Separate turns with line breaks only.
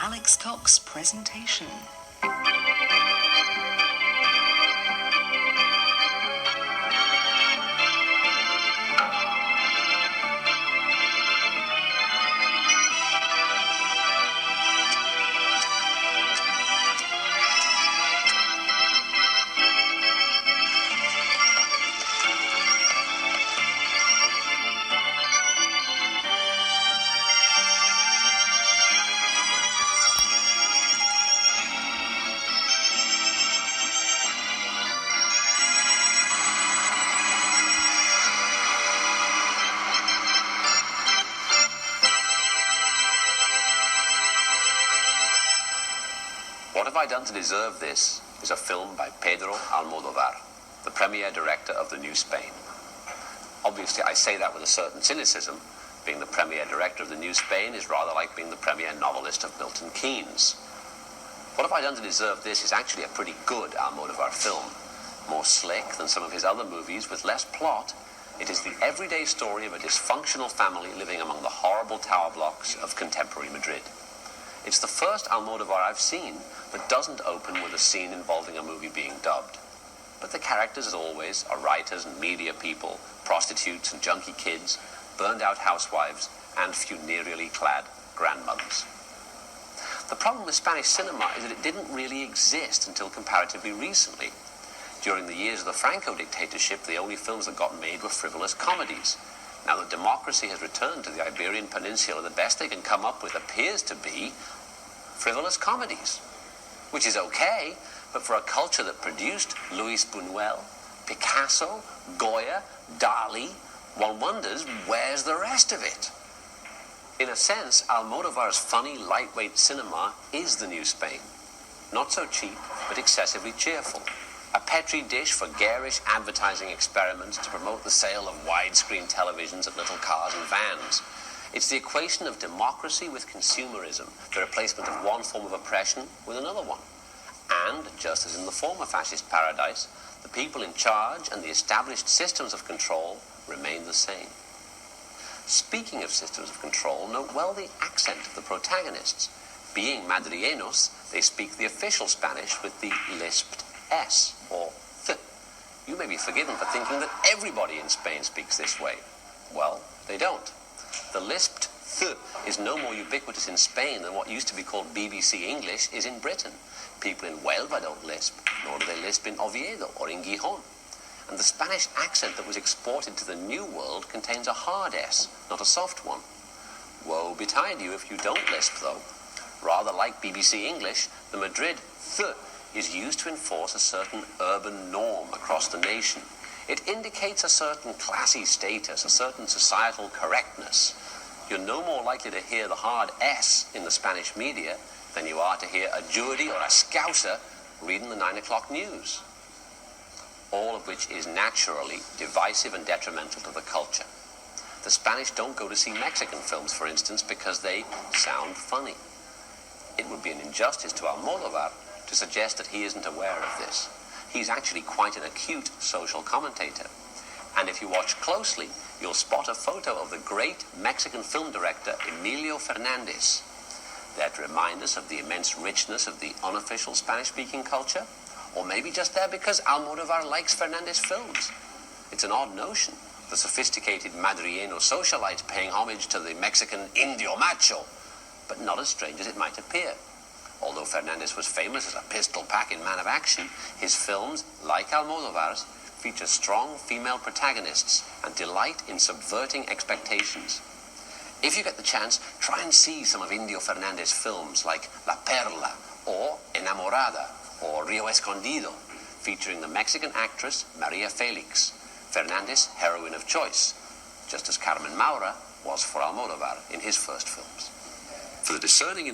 Alex Cox presentation.
What Have I Done to Deserve This is a film by Pedro Almodovar, the premier director of the New Spain. Obviously, I say that with a certain cynicism. Being the premier director of the New Spain is rather like being the premier novelist of Milton Keynes. What Have I Done to Deserve This is actually a pretty good Almodovar film. More slick than some of his other movies with less plot, it is the everyday story of a dysfunctional family living among the horrible tower blocks of contemporary Madrid. It's the first Almodovar I've seen that doesn't open with a scene involving a movie being dubbed. But the characters, as always, are writers and media people, prostitutes and junkie kids, burned-out housewives, and funereally clad grandmothers. The problem with Spanish cinema is that it didn't really exist until comparatively recently. During the years of the Franco dictatorship, the only films that got made were frivolous comedies. Now that democracy has returned to the Iberian Peninsula, the best they can come up with appears to be frivolous comedies, which is okay, but for a culture that produced Luis Buñuel, Picasso, Goya, Dali, one wonders, where's the rest of it? In a sense, Almodovar's funny, lightweight cinema is the New Spain. Not so cheap, but excessively cheerful. A petri dish for garish advertising experiments to promote the sale of widescreen televisions at little cars and vans. It's the equation of democracy with consumerism, the replacement of one form of oppression with another one. And, just as in the former fascist paradise, the people in charge and the established systems of control remain the same. Speaking of systems of control, note well the accent of the protagonists. Being Madrienos, they speak the official Spanish with the lisped S, or th. You may be forgiven for thinking that everybody in Spain speaks this way. Well, they don't. The lisped th is no more ubiquitous in Spain than what used to be called BBC English is in Britain. People in Huelva don't lisp, nor do they lisp in Oviedo or in Gijón. And the Spanish accent that was exported to the New World contains a hard S, not a soft one. Woe betide you if you don't lisp, though. Rather like BBC English, the Madrid th is used to enforce a certain urban norm across the nation. It indicates a certain classy status, a certain societal correctness. You're no more likely to hear the hard S in the Spanish media than you are to hear a Judy or a Scouser reading the 9 o'clock news. All of which is naturally divisive and detrimental to the culture. The Spanish don't go to see Mexican films, for instance, because they sound funny. It would be an injustice to Almodovar to suggest that he isn't aware of this. He's actually quite an acute social commentator. And if you watch closely, you'll spot a photo of the great Mexican film director Emilio Fernandez. There to remind us of the immense richness of the unofficial Spanish-speaking culture? Or maybe just there because Almodovar likes Fernandez films. It's an odd notion, the sophisticated Madrileño socialite paying homage to the Mexican indio macho, but not as strange as it might appear. Although Fernandez was famous as a pistol-packing man of action, his films, like Almodovar's, feature strong female protagonists and delight in subverting expectations. If you get the chance, try and see some of Indio Fernandez's films like La Perla or Enamorada or Rio Escondido, featuring the Mexican actress Maria Felix, Fernandez's heroine of choice, just as Carmen Maura was for Almodovar in his first films. For the discerning